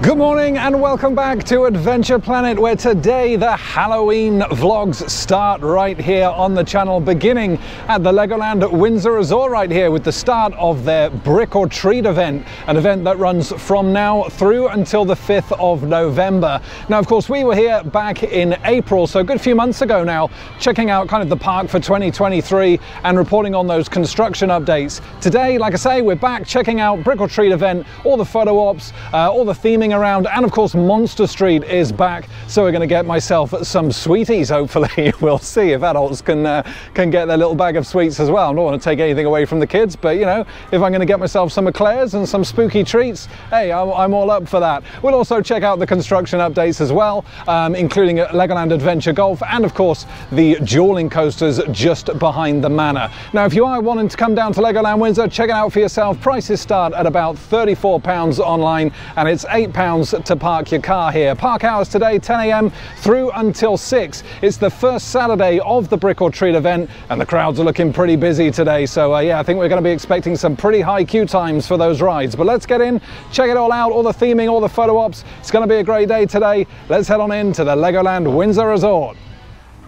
Good morning and welcome back to Adventure Planet, where today the Halloween vlogs start right here on the channel, beginning at the Legoland Windsor Resort right here with the start of their Brick or Treat event, an event that runs from now through until the 5th of November. Now, of course, we were here back in April, so a good few months ago now, checking out kind of the park for 2023 and reporting on those construction updates. Today, like I say, we're back checking out Brick or Treat event, all the photo ops, all the theming around, and of course Monster Street is back, so we're going to get myself some sweeties, hopefully. We'll see if adults can get their little bag of sweets as well. I don't want to take anything away from the kids, but you know, if I'm going to get myself some eclairs and some spooky treats, hey, I'm all up for that. We'll also check out the construction updates as well, including Legoland Adventure Golf and of course the Duelling Coasters just behind the manor. Now, if you are wanting to come down to Legoland Windsor, check it out for yourself. Prices start at about £34 online, and it's £8 to park your car here. Park hours today 10 AM through until 6. It's the first Saturday of the Brick or Treat event and the crowds are looking pretty busy today, so yeah, I think we're going to be expecting some pretty high queue times for those rides. But let's get in, check it all out, all the theming, all the photo ops. It's going to be a great day today. Let's head on in to the Legoland Windsor Resort.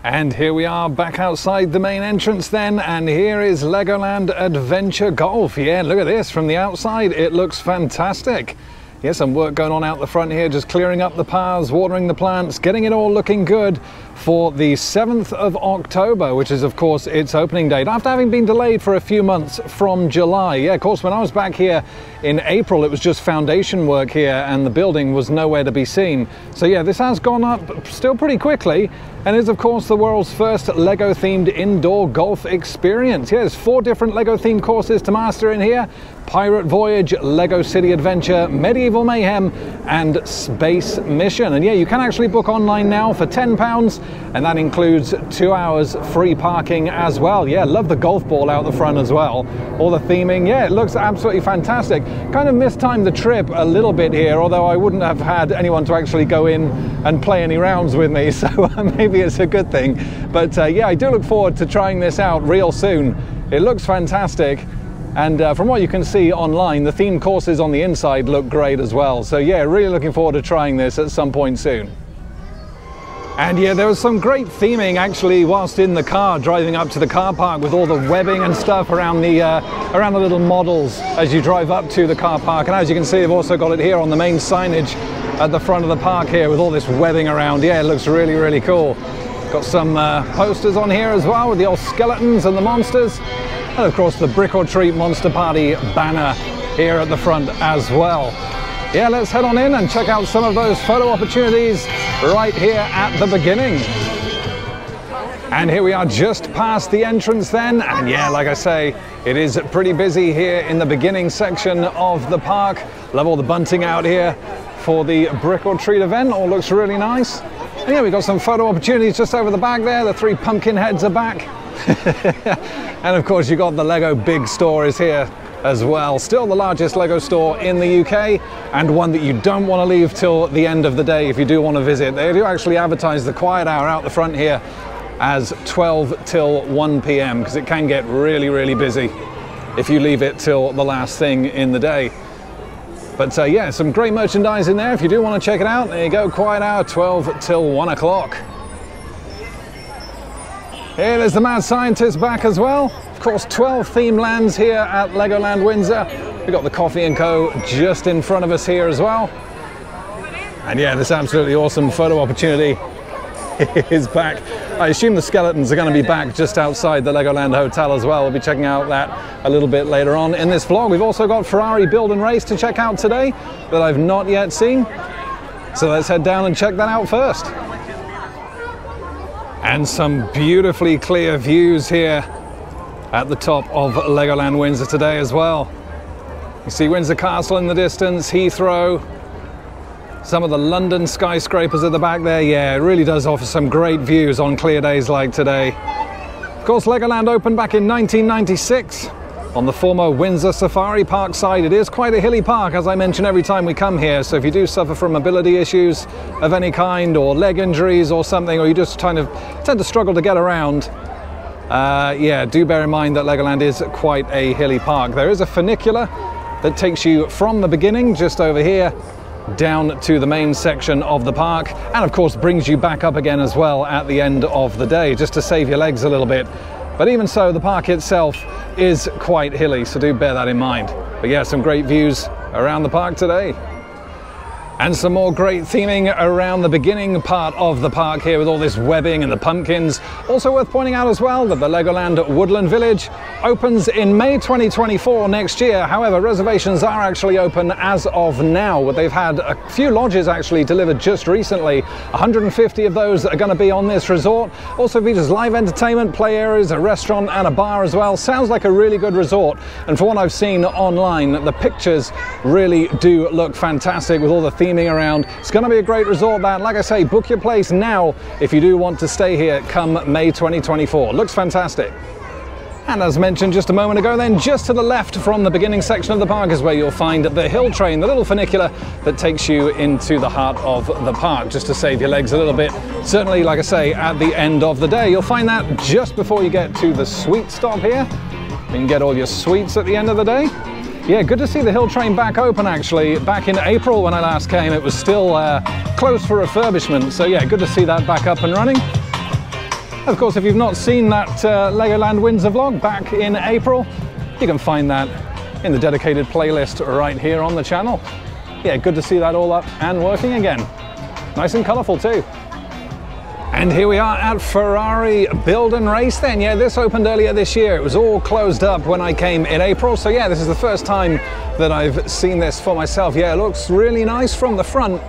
And here we are back outside the main entrance then, and here is Legoland Adventure Golf. Yeah, look at this from the outside, it looks fantastic. Yeah, some work going on out the front here, just clearing up the paths, watering the plants, getting it all looking good for the 7th of October, which is of course its opening date, after having been delayed for a few months from July. Yeah, of course, when I was back here in April, it was just foundation work here and the building was nowhere to be seen. So yeah, this has gone up still pretty quickly, and is of course the world's first Lego themed indoor golf experience. Yeah, there's 4 different Lego themed courses to master in here: Pirate Voyage, Lego City Adventure, Medieval Mayhem and Space Mission. And yeah, you can actually book online now for £10, and that includes 2 hours free parking as well. Yeah, love the golf ball out the front as well. All the theming, yeah, it looks absolutely fantastic. Kind of mistimed the trip a little bit here, although I wouldn't have had anyone to actually go in and play any rounds with me, so maybe it's a good thing. But yeah, I do look forward to trying this out real soon. It looks fantastic. And from what you can see online, the themed courses on the inside look great as well. So yeah, really looking forward to trying this at some point soon. And yeah, there was some great theming actually whilst in the car, driving up to the car park, with all the webbing and stuff around the little models as you drive up to the car park. And as you can see, they've also got it here on the main signage at the front of the park here with all this webbing around. Yeah, it looks really, really cool. Got some posters on here as well with the old skeletons and the monsters. And of course the Brick or Treat Monster Party banner here at the front as well. Yeah, let's head on in and check out some of those photo opportunities right here at the beginning. And here we are just past the entrance then, and yeah, like I say, it is pretty busy here in the beginning section of the park. Love all the bunting out here for the Brick or Treat event, all looks really nice. And yeah, we've got some photo opportunities just over the back there. The 3 pumpkin heads are back. And of course, you got the Lego big store is here as well. Still the largest Lego store in the UK, and one that you don't want to leave till the end of the day if you do want to visit. They do actually advertise the quiet hour out the front here as 12 till 1 PM, because it can get really, really busy if you leave it till the last thing in the day. But yeah, some great merchandise in there if you do want to check it out. There you go, quiet hour, 12 till 1 o'clock. Here, there's the Mad Scientist back as well. Of course, 12 theme lands here at Legoland Windsor. We've got the Coffee & Co. just in front of us here as well. And yeah, this absolutely awesome photo opportunity is back. I assume the skeletons are going to be back just outside the Legoland Hotel as well. We'll be checking out that a little bit later on in this vlog. We've also got Ferrari Build and Race to check out today that I've not yet seen. So let's head down and check that out first. And some beautifully clear views here at the top of Legoland Windsor today as well. You see Windsor Castle in the distance, Heathrow, some of the London skyscrapers at the back there. Yeah, it really does offer some great views on clear days like today. Of course, Legoland opened back in 1996 on the former Windsor Safari Park side. It is quite a hilly park, as I mention every time we come here, so if you do suffer from mobility issues of any kind, or leg injuries or something, or you just kind of tend to struggle to get around, yeah, do bear in mind that Legoland is quite a hilly park. There is a funicular that takes you from the beginning just over here down to the main section of the park, and of course brings you back up again as well at the end of the day, just to save your legs a little bit. But even so, the park itself is quite hilly, so do bear that in mind. But yeah, some great views around the park today. And some more great theming around the beginning part of the park here with all this webbing and the pumpkins. Also worth pointing out as well that the Legoland Woodland Village opens in May 2024 next year. However, reservations are actually open as of now. They've had a few lodges actually delivered just recently. 150 of those are going to be on this resort. Also features live entertainment, play areas, a restaurant and a bar as well. Sounds like a really good resort. And for what I've seen online, the pictures really do look fantastic with all the theming around. It's going to be a great resort, that. Like I say, book your place now if you do want to stay here come May 2024. Looks fantastic. And as mentioned just a moment ago then, just to the left from the beginning section of the park is where you'll find the hill train, the little funicular that takes you into the heart of the park, just to save your legs a little bit. Certainly, like I say, at the end of the day. You'll find that just before you get to the sweet stop here. You can get all your sweets at the end of the day. Yeah, good to see the hill train back open actually. Back in April when I last came, it was still closed for refurbishment. So yeah, good to see that back up and running. Of course, if you've not seen that Legoland Windsor vlog back in April, you can find that in the dedicated playlist right here on the channel. Yeah, good to see that all up and working again. Nice and colourful too. And here we are at Ferrari Build and Race then. Yeah, this opened earlier this year. It was all closed up when I came in April. So yeah, this is the first time that I've seen this for myself. Yeah, it looks really nice from the front.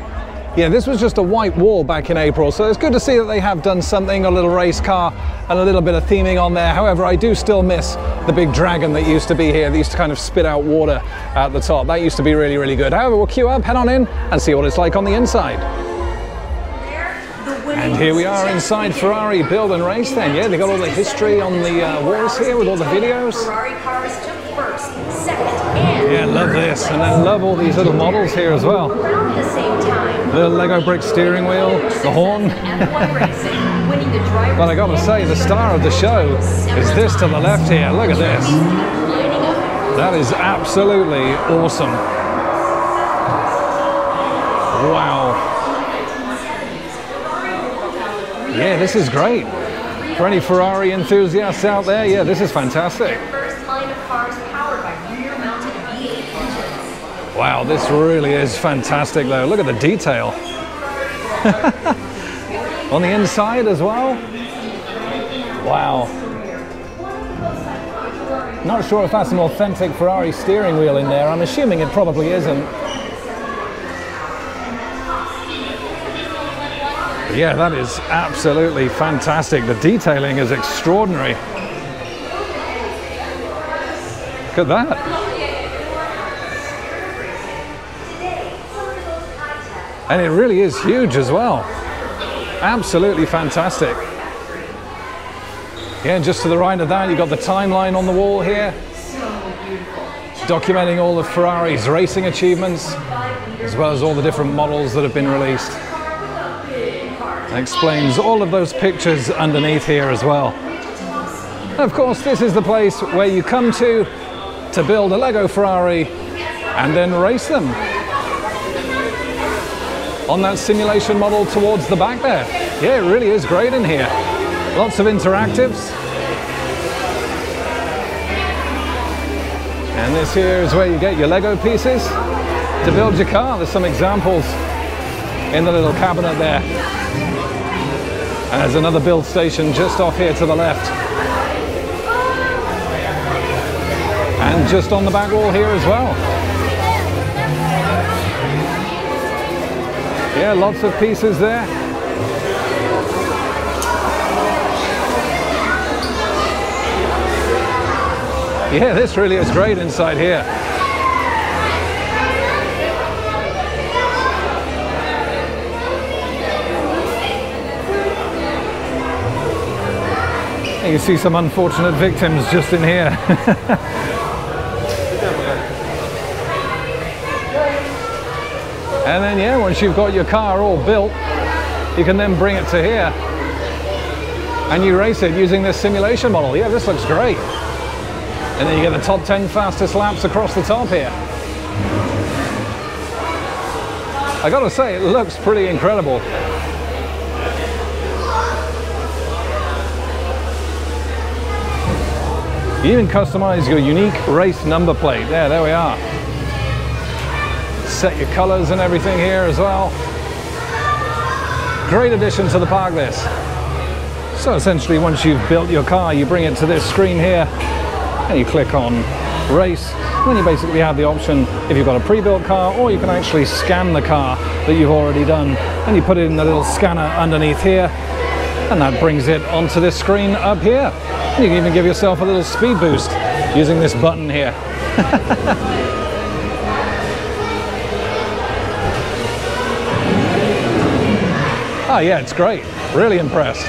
Yeah, this was just a white wall back in April. So it's good to see that they have done something, a little race car and a little bit of theming on there. However, I do still miss the big dragon that used to be here. They used to kind of spit out water at the top. That used to be really, really good. However, we'll queue up, head on in and see what it's like on the inside. And here we are inside Ferrari Build and Race then. Yeah, they got all the history on the walls here with all the videos. Ferrari cars took first, second, and yeah, love this. And I love all these little models here as well. around the same time. The Lego brick steering wheel, the horn. But I gotta say, the star of the show is this to the left here. Look at this. That is absolutely awesome. Wow. Yeah, this is great. For any Ferrari enthusiasts out there, yeah, this is fantastic. First line of cars powered by rear-mounted V8 engines. Wow, this really is fantastic though. Look at the detail. On the inside as well. Wow. Not sure if that's an authentic Ferrari steering wheel in there. I'm assuming it probably isn't. Yeah, that is absolutely fantastic. The detailing is extraordinary. Look at that. And it really is huge as well. Absolutely fantastic. Yeah, and just to the right of that, you've got the timeline on the wall here, documenting all of Ferrari's racing achievements, as well as all the different models that have been released. Explains all of those pictures underneath here as well. And of course, this is the place where you come to build a Lego Ferrari and then race them on that simulation model towards the back there. Yeah, it really is great in here. Lots of interactives. And this here is where you get your Lego pieces to build your car. There's some examples in the little cabinet there. And there's another build station just off here to the left. And just on the back wall here as well. Yeah, lots of pieces there. Yeah, this really is great inside here. You can see some unfortunate victims just in here. And then yeah, once you've got your car all built, you can then bring it to here and you race it using this simulation model. Yeah, this looks great. And then you get the top 10 fastest laps across the top here. I gotta say, it looks pretty incredible. You even customize your unique race number plate. There we are. Set your colors and everything here as well. Great addition to the park, this. So essentially, once you've built your car, you bring it to this screen here and you click on race. And then you basically have the option, if you've got a pre-built car, or you can actually scan the car that you've already done, and you put it in the little scanner underneath here, and that brings it onto this screen up here. You can even give yourself a little speed boost using this button here. Oh yeah, it's great. Really impressed.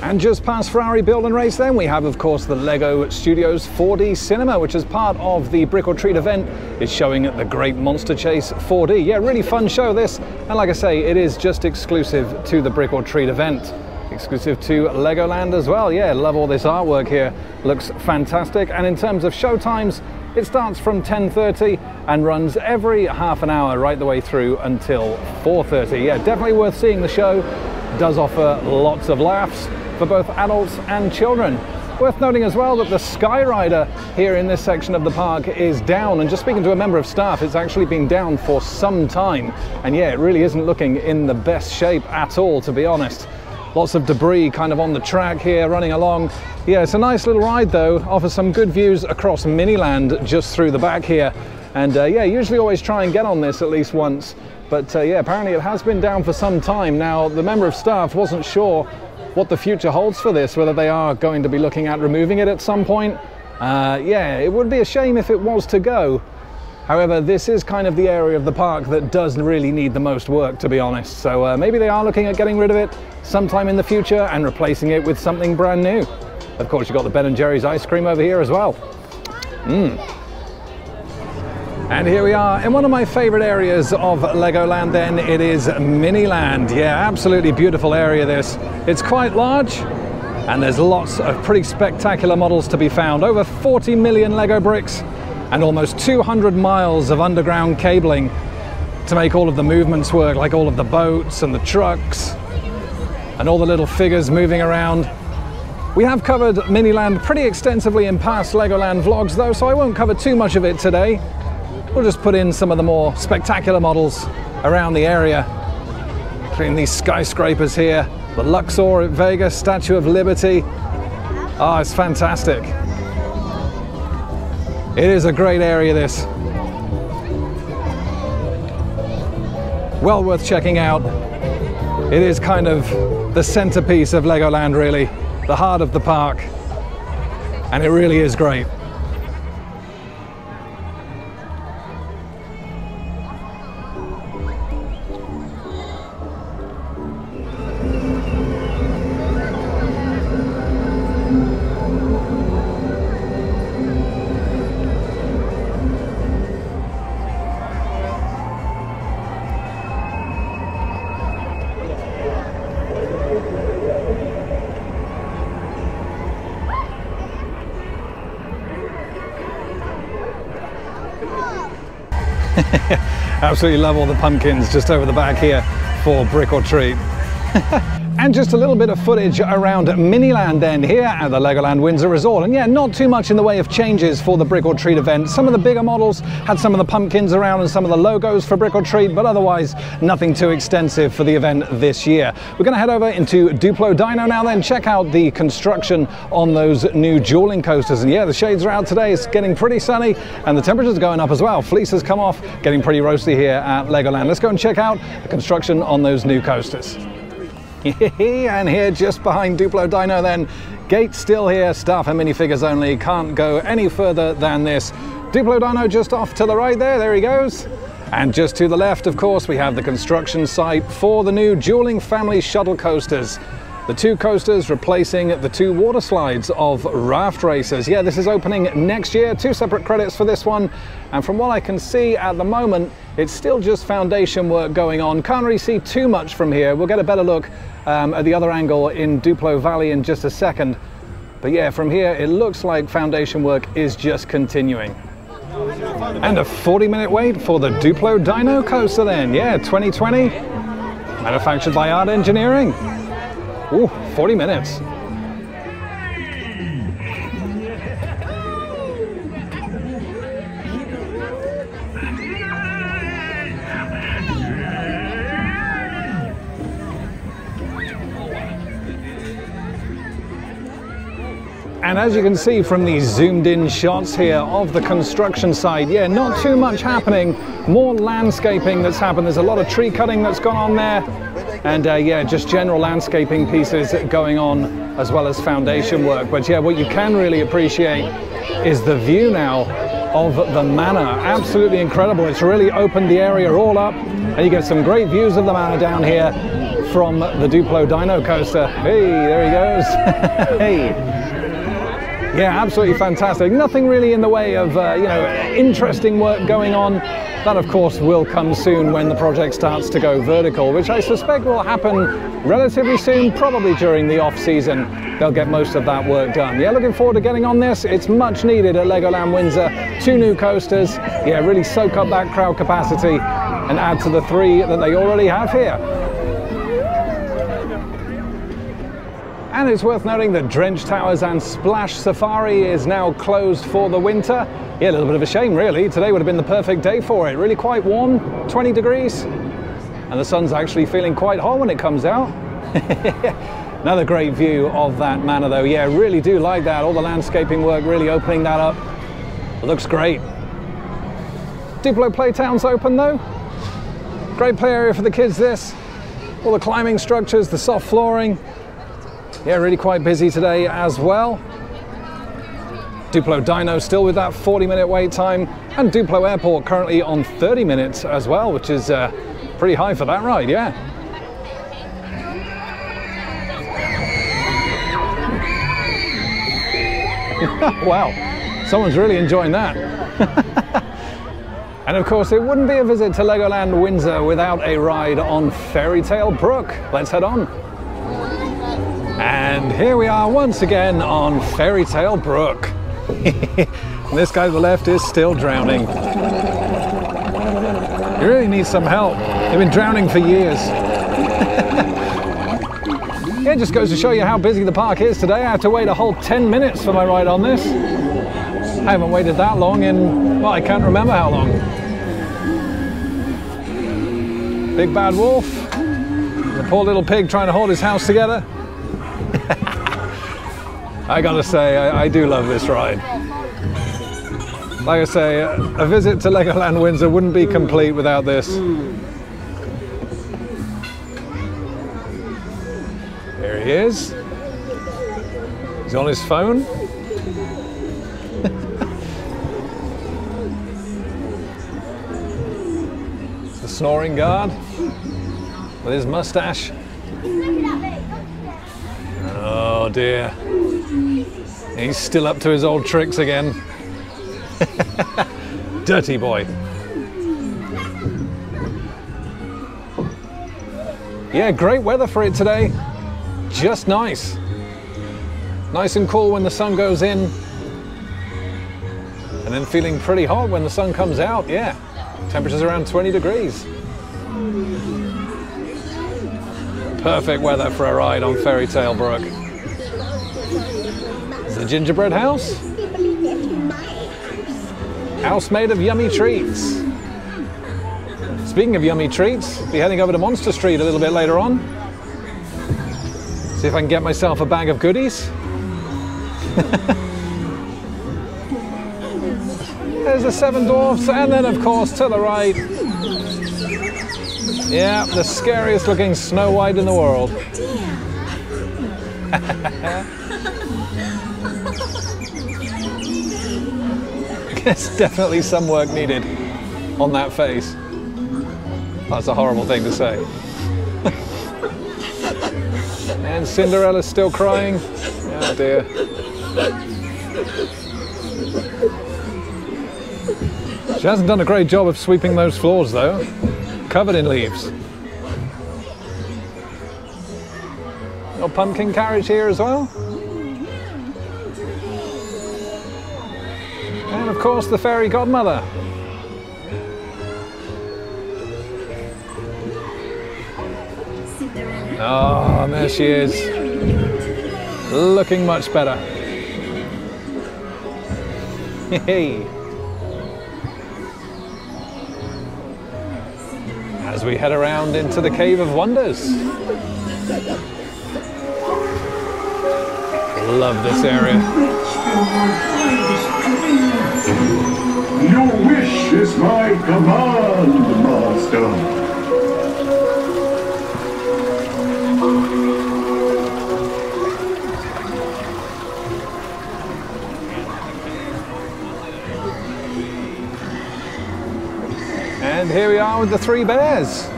And just past Ferrari Build and Race then, we have of course the LEGO Studios 4D Cinema, which is part of the Brick or Treat event, is showing the Great Monster Chase 4D. Yeah, really fun show this, and like I say, it is just exclusive to the Brick or Treat event. Exclusive to Legoland as well. Yeah, love all this artwork here. Looks fantastic. And in terms of show times, it starts from 10:30 and runs every half an hour right the way through until 4:30. Yeah, definitely worth seeing the show. Does offer lots of laughs for both adults and children. Worth noting as well that the Skyrider here in this section of the park is down, and just speaking to a member of staff, it's actually been down for some time. And yeah, it really isn't looking in the best shape at all, to be honest. Lots of debris kind of on the track here, running along. Yeah, it's a nice little ride though, offers some good views across Miniland just through the back here. And yeah, usually always try and get on this at least once. But yeah, apparently it has been down for some time. Now, the member of staff wasn't sure what the future holds for this, whether they are going to be looking at removing it at some point. Yeah, it would be a shame if it was to go. However, this is kind of the area of the park that does really need the most work, to be honest. So maybe they are looking at getting rid of it sometime in the future and replacing it with something brand new. Of course, you've got the Ben & Jerry's ice cream over here as well. And here we are in one of my favorite areas of Legoland then. It is Miniland. Yeah, absolutely beautiful area this. It's quite large and there's lots of pretty spectacular models to be found. Over 40 million Lego bricks and almost 200 miles of underground cabling to make all of the movements work, like all of the boats and the trucks and all the little figures moving around. We have covered Miniland pretty extensively in past Legoland vlogs though, so I won't cover too much of it today. We'll just put in some of the more spectacular models around the area, including these skyscrapers here, the Luxor at Vegas, Statue of Liberty. Oh, it's fantastic. It is a great area, this. Well worth checking out. It is kind of the centerpiece of Legoland, really, the heart of the park, and it really is great. Absolutely love all the pumpkins just over the back here for Brick or Treat. And just a little bit of footage around Miniland then here at the Legoland Windsor Resort. And yeah, not too much in the way of changes for the Brick or Treat event. Some of the bigger models had some of the pumpkins around and some of the logos for Brick or Treat, but otherwise nothing too extensive for the event this year. We're going to head over into Duplo Dino now then, check out the construction on those new Duelling Coasters. And yeah, the shades are out today, it's getting pretty sunny and the temperature's going up as well. Fleece has come off, getting pretty roasty here at Legoland. Let's go and check out the construction on those new coasters. And here just behind Duplo Dino then, gate still here, staff and minifigures only, can't go any further than this. Duplo Dino just off to the right there he goes. And just to the left, of course, we have the construction site for the new Dueling Family Shuttle Coasters. The two coasters replacing the two water slides of Raft Racers. Yeah, this is opening next year, two separate credits for this one. And from what I can see at the moment, it's still just foundation work going on. Can't really see too much from here. We'll get a better look at the other angle in Duplo Valley in just a second. But yeah, from here, it looks like foundation work is just continuing. And a 40-minute wait for the Duplo Dino Coaster then. Yeah, 2020, manufactured by Art Engineering. Ooh, 40 minutes. And as you can see from these zoomed in shots here of the construction site, yeah, not too much happening, more landscaping that's happened. There's a lot of tree cutting that's gone on there, and yeah, just general landscaping pieces going on, as well as foundation work. But yeah, what you can really appreciate is the view now of the manor. Absolutely incredible. It's really opened the area all up, and you get some great views of the manor down here from the Duplo Dino Coaster. Hey, there he goes. Hey. Yeah, absolutely fantastic. Nothing really in the way of, you know, interesting work going on. That, of course, will come soon when the project starts to go vertical, which I suspect will happen relatively soon, probably during the off-season. They'll get most of that work done. Yeah, looking forward to getting on this. It's much needed at Legoland Windsor. 2 new coasters. Yeah, really soak up that crowd capacity and add to the 3 that they already have here. And it's worth noting that Drench Towers and Splash Safari is now closed for the winter. Yeah, a little bit of a shame really. Today would have been the perfect day for it. Really quite warm, 20 degrees. And the sun's actually feeling quite hot when it comes out. Another great view of that manor though. Yeah, really do like that. All the landscaping work really opening that up. It looks great. Duplo Playtown's open though. Great play area for the kids this. All the climbing structures, the soft flooring. Yeah, really quite busy today as well. Duplo Dino still with that 40-minute wait time, and Duplo Airport currently on 30 minutes as well, which is pretty high for that ride, yeah. Wow, someone's really enjoying that. And of course, it wouldn't be a visit to Legoland Windsor without a ride on Fairy Tale Brook. Let's head on. And here we are once again on Fairy Tale Brook. This guy to the left is still drowning. You really need some help. They've been drowning for years. Yeah, it just goes to show you how busy the park is today. I had to wait a whole 10 minutes for my ride on this. I haven't waited that long in, well, I can't remember how long. Big Bad Wolf. The poor little pig trying to hold his house together. I gotta say, I do love this ride. Like I say, a visit to Legoland Windsor wouldn't be complete without this. There he is. He's on his phone. The snoring guard with his mustache. Oh dear. He's still up to his old tricks again. Dirty boy. Yeah, great weather for it today. Just nice. Nice and cool when the sun goes in. And then feeling pretty hot when the sun comes out, yeah. Temperatures around 20 degrees. Perfect weather for a ride on Fairy Tale Brook. The gingerbread house. House made of yummy treats. Speaking of yummy treats, I'll be heading over to Monster Street a little bit later on. See if I can get myself a bag of goodies. There's the 7 Dwarfs, and then of course to the right, yeah, the scariest looking Snow White in the world. There's definitely some work needed on that face. That's a horrible thing to say. And Cinderella's still crying. Oh dear. She hasn't done a great job of sweeping those floors though. Covered in leaves. Little pumpkin carriage here as well. And of course, the fairy godmother. Oh, and there she is. Looking much better. Hey. As we head around into the Cave of Wonders. Love this area. Your wish is my command, Master. And here we are with the three bears.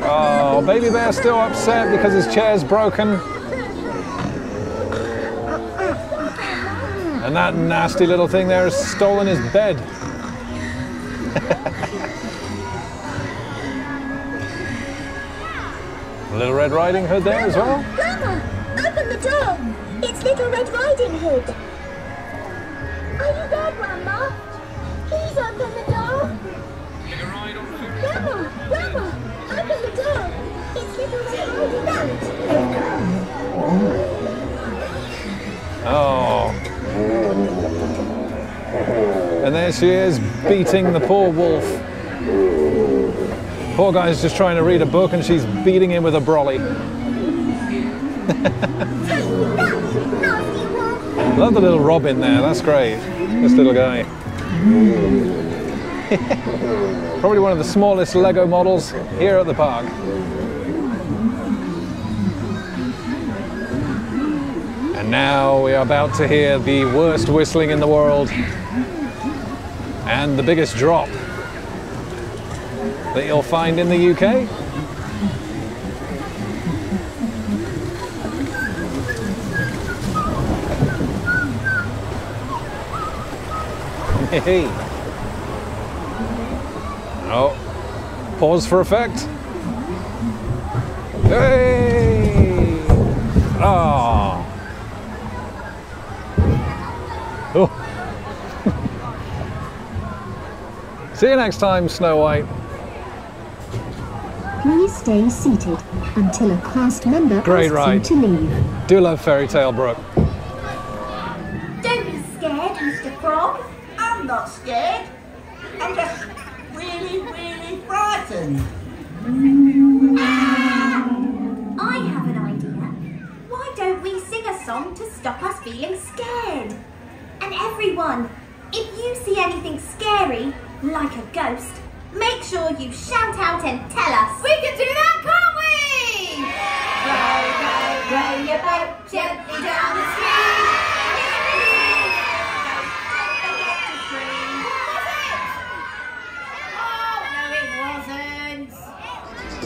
Oh, baby bear's still upset because his chair's broken. And that nasty little thing there has stolen his bed. Little Red Riding Hood there as well. Grandma, open the door. It's Little Red Riding Hood. Are you there, Grandma? Please open the door. Grandma, Grandma, open the door. It's Little Red Riding Hood. Oh. And there she is, beating the poor wolf. Poor guy's just trying to read a book and she's beating him with a brolly. Love the little Robin there, that's great. This little guy. Probably one of the smallest Lego models here at the park. And now we are about to hear the worst whistling in the world and the biggest drop that you'll find in the UK. Hey. Oh, pause for effect. Hey! Oh. Oh. See you next time, Snow White. Please stay seated until a cast member Great asks ride. you to leave. Do love Fairy Tale Brook. Don't be scared, Mr. Frog. I'm not scared. I'm just really, really frightened. I have an idea. Why don't we sing a song to stop us feeling scared? And everyone, if you see anything scary, like a ghost, make sure you shout out and tell us. We can do that, can't we? Row, row, row your boat gently down the stream.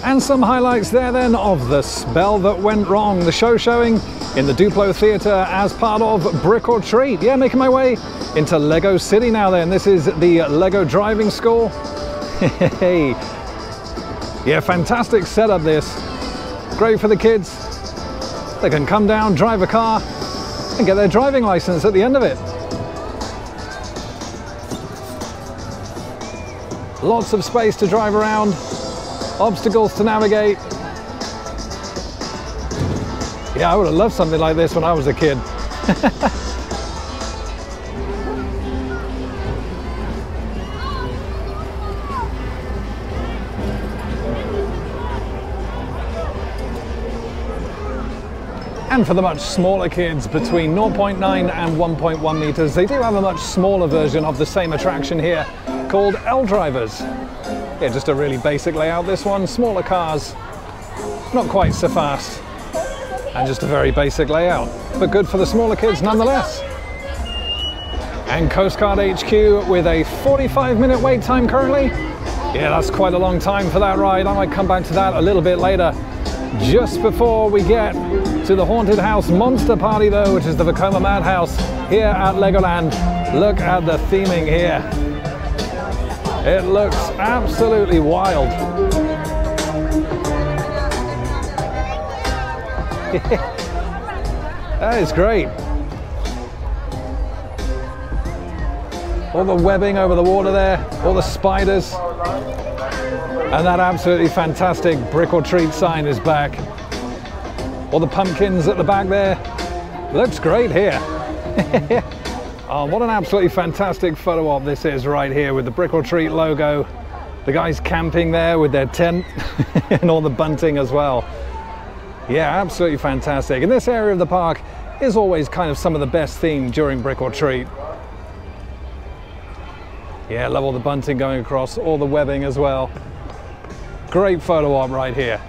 And some highlights there then of the spell that went wrong. The show showing in the Duplo Theatre as part of Brick or Treat. Yeah, making my way into Lego City now then. This is the Lego driving school. Hey. Yeah, fantastic setup this. Great for the kids. They can come down, drive a car, and get their driving license at the end of it. Lots of space to drive around. Obstacles to navigate. Yeah, I would have loved something like this when I was a kid. And for the much smaller kids between 0.9 and 1.1 meters, they do have a much smaller version of the same attraction here called L-Drivers. Yeah, just a really basic layout, this one. Smaller cars, not quite so fast, and just a very basic layout, but good for the smaller kids nonetheless. And Coast Guard HQ with a 45-minute wait time currently. Yeah, that's quite a long time for that ride. I might come back to that a little bit later. Just before we get to the Haunted House Monster Party though, which is the Vekoma Madhouse here at Legoland. Look at the theming here. It looks absolutely wild. That is great. All the webbing over the water there, all the spiders. And that absolutely fantastic brick or treat sign is back. All the pumpkins at the back there. Looks great here. Oh, what an absolutely fantastic photo op this is right here with the brick or treat logo. The guys camping there with their tent and all the bunting as well. Yeah, absolutely fantastic. And this area of the park is always kind of some of the best themed during brick or treat. Yeah, I love all the bunting going across, all the webbing as well. Great photo op right here.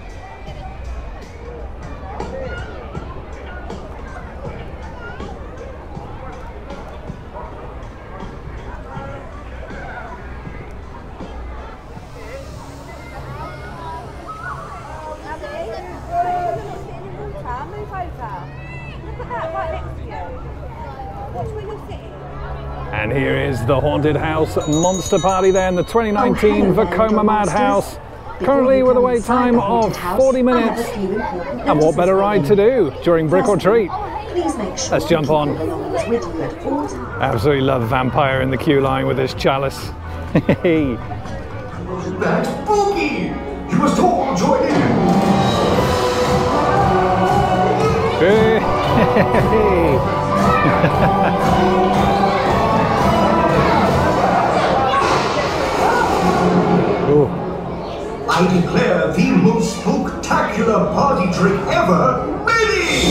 And here is the Haunted House Monster Party there in the 2019 Vekoma Madhouse. Currently with a wait time of 40 minutes. And what better ride to do during brick or treat? Let's jump on. Absolutely love Vampire in the queue line with his chalice. That's spooky! You must all join in! I declare the most spectacular party trick ever ready!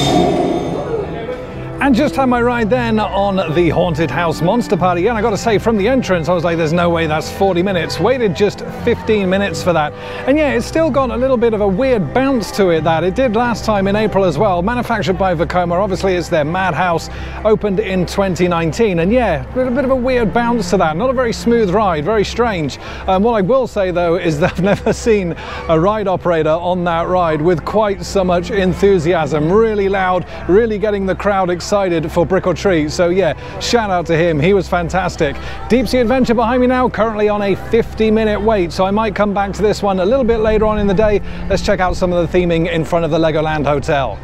And just had my ride then on the Haunted House Monster Party. And I got to say, from the entrance, I was like, there's no way that's 40 minutes. Waited just 15 minutes for that. And yeah, it's still got a little bit of a weird bounce to it that it did last time in April as well. Manufactured by Vekoma. Obviously, it's their Madhouse, opened in 2019. And yeah, a little bit of a weird bounce to that. Not a very smooth ride, very strange. What I will say, though, is that I've never seen a ride operator on that ride with quite so much enthusiasm. Really loud, really getting the crowd excited for brick or treat. So yeah, shout out to him, he was fantastic. Deep Sea Adventure behind me now, currently on a 50-minute wait, so I might come back to this one a little bit later on in the day. Let's check out some of the theming in front of the Legoland Hotel.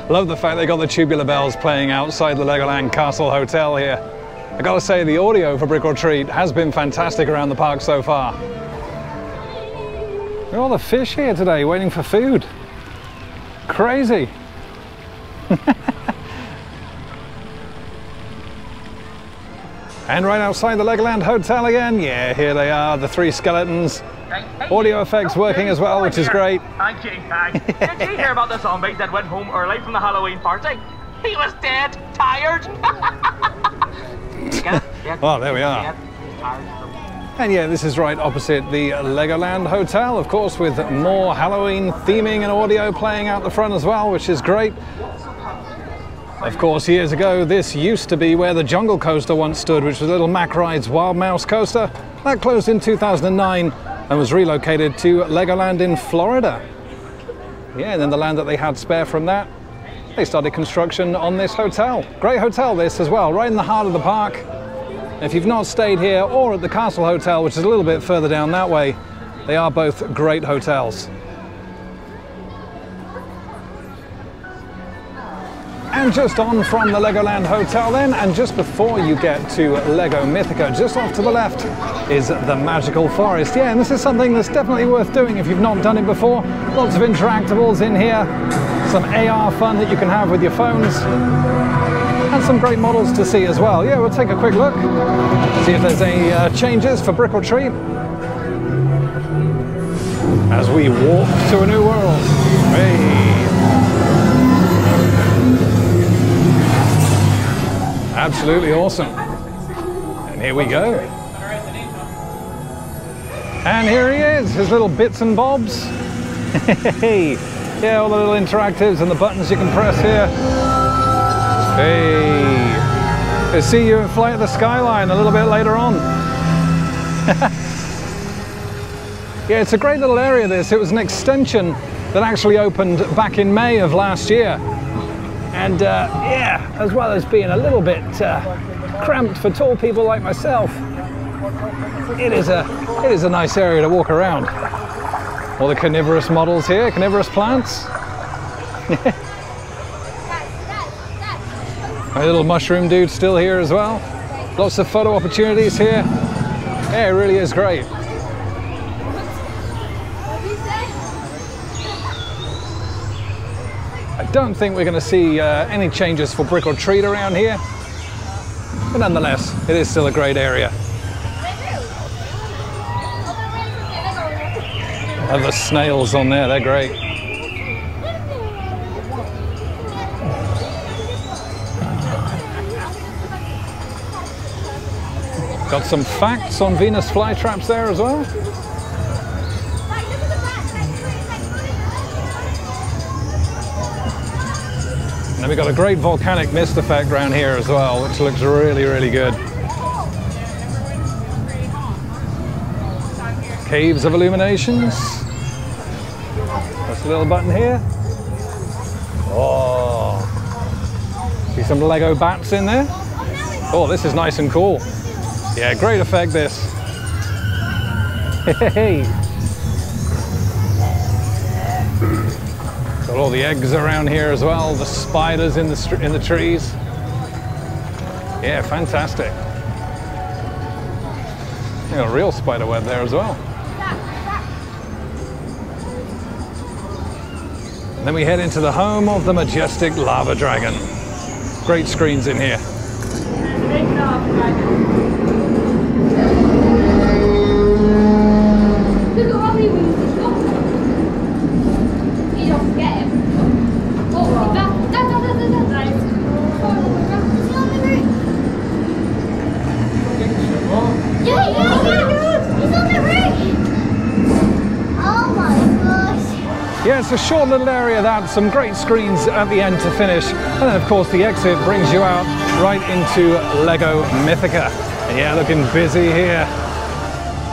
Love the fact they got the tubular bells playing outside the Legoland Castle Hotel here. I gotta say, the audio for brick or treat has been fantastic around the park so far. Look at all the fish here today waiting for food. Crazy. And right outside the Legoland Hotel again, yeah, here they are, the three skeletons. Audio effects working as well, which is great. Did you hear about the zombie that went home early from the Halloween party? He was dead, tired. Oh, there we are. And yeah, this is right opposite the Legoland Hotel, of course, with more Halloween theming and audio playing out the front as well, which is great. Of course, years ago, this used to be where the Jungle Coaster once stood, which was Little Mac Ride's Wild Mouse Coaster. That closed in 2009 and was relocated to Legoland in Florida. Yeah, and then the land that they had spare from that, they started construction on this hotel. Great hotel this as well, right in the heart of the park. If you've not stayed here or at the Castle Hotel, which is a little bit further down that way, they are both great hotels. And just on from the Legoland Hotel then, and just before you get to Lego Mythica, just off to the left is the Magical Forest. Yeah, and this is something that's definitely worth doing if you've not done it before. Lots of interactables in here, some AR fun that you can have with your phones, and some great models to see as well. Yeah, we'll take a quick look, see if there's any changes for brick or treat as we walk to a new world. Hey. Absolutely awesome. And here we go. And here he is, his little bits and bobs. Hey, yeah, all the little interactives and the buttons you can press here. Hey, we'll see you in Flight of the Skyline a little bit later on. Yeah, it's a great little area this. It was an extension that actually opened back in May of last year. And yeah, as well as being a little bit cramped for tall people like myself, it is a nice area to walk around. All the carnivorous models here, carnivorous plants. My little mushroom dude still here as well. Lots of photo opportunities here. Yeah, it really is great. I don't think we're going to see any changes for Brick or Treat around here, but nonetheless, it is still a great area. I love the snails on there, they're great. Got some facts on Venus flytraps there as well. And then we've got a great volcanic mist effect around here as well, which looks really, really good. Caves of illuminations. That's a little button here. Oh, see some Lego bats in there. Oh, this is nice and cool. Yeah, great effect this. Hey. Got all the eggs around here as well, the spiders in the trees. Yeah, fantastic. Got a real spider web there as well. And then we head into the home of the majestic lava dragon. Great screens in here. Yeah, it's a short little area that, some great screens at the end to finish. And then of course the exit brings you out right into Lego Mythica. And yeah, looking busy here.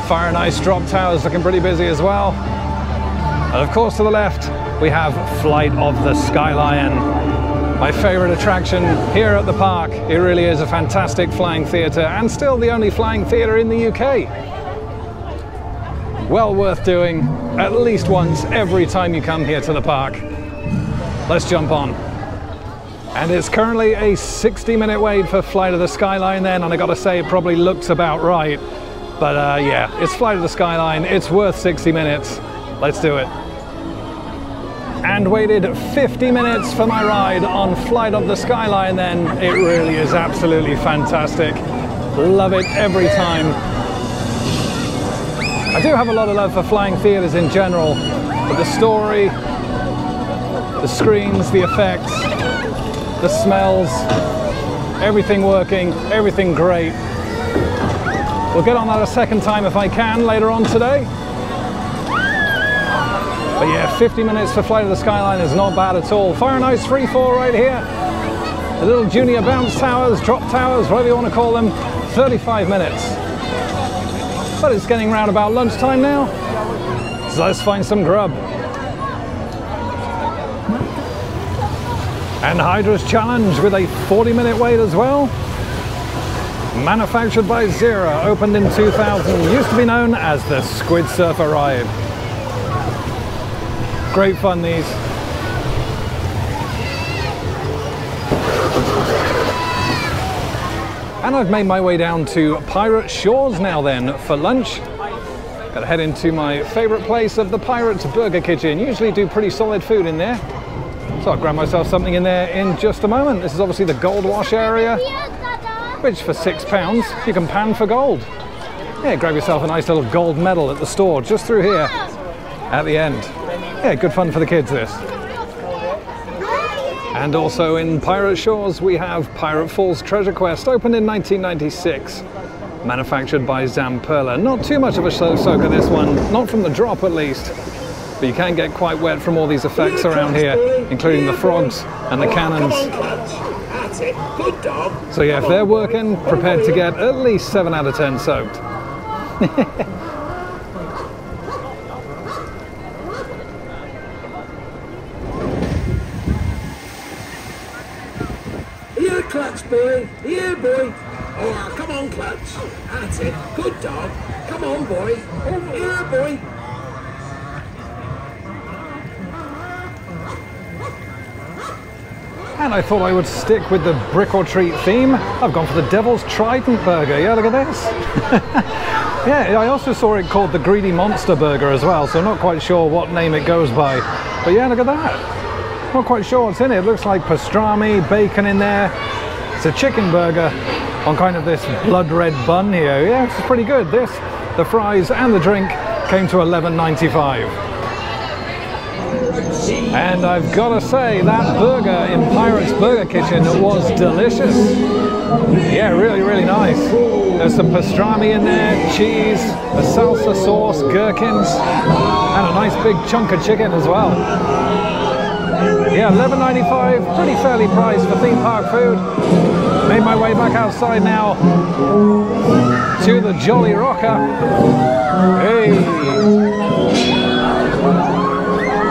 Fire and Ice drop towers looking pretty busy as well. And of course to the left, we have Flight of the Skylion. My favorite attraction here at the park. It really is a fantastic flying theater and still the only flying theater in the UK. Well worth doing at least once every time you come here to the park. Let's jump on. And it's currently a 60-minute wait for Flight of the Skyline then, and I gotta say it probably looks about right. But yeah, it's Flight of the Skyline, it's worth 60 minutes. Let's do it. And waited 50 minutes for my ride on Flight of the Skyline then. It really is absolutely fantastic. Love it every time. I do have a lot of love for flying theaters in general, but the story, the screens, the effects, the smells, everything working, everything great. We'll get on that a second time if I can later on today. But yeah, 50 minutes for Flight of the Skyline is not bad at all. Fire and Ice free fall right here. The little junior bounce towers, drop towers, whatever you want to call them, 35 minutes. But it's getting round about lunchtime now, so let's find some grub. And Hydra's Challenge with a 40-minute wait as well. Manufactured by Zera, opened in 2000, used to be known as the Squid Surfer Ride. Great fun these. And I've made my way down to Pirate Shores now then for lunch. Gotta head into my favorite place of the Pirates Burger Kitchen. Usually do pretty solid food in there. So I'll grab myself something in there in just a moment. This is obviously the Gold Wash area, which for £6 you can pan for gold. Yeah, grab yourself a nice little gold medal at the store just through here at the end. Yeah, good fun for the kids this. And also in Pirate Shores we have Pirate Falls Treasure Quest, opened in 1996. Manufactured by Zamperla. Not too much of a soaker this one, not from the drop at least. But you can get quite wet from all these effects around here, including the frogs and the cannons. That's it. Good dog. So yeah, if they're working, prepared to get at least 7 out of 10 soaked. Here, clutch boy. Here, boy. Oh, come on, Clutch. That's it. Good dog. Come on, boy. Oh, yeah, boy. And I thought I would stick with the brick or treat theme. I've gone for the Devil's Trident Burger. Yeah, look at this. Yeah, I also saw it called the Greedy Monster Burger as well, so I'm not quite sure what name it goes by. But yeah, look at that. Not quite sure what's in it. It looks like pastrami, bacon in there. It's a chicken burger on kind of this blood red bun here. Yeah, it's pretty good. This, the fries and the drink came to $11.95. And I've got to say, that burger in Pirate's Burger Kitchen was delicious. Yeah, really, really nice. There's some pastrami in there, cheese, a salsa sauce, gherkins, and a nice big chunk of chicken as well. Yeah, $11.95, pretty fairly priced for theme park food. Made my way back outside now to the Jolly Rocker. Hey!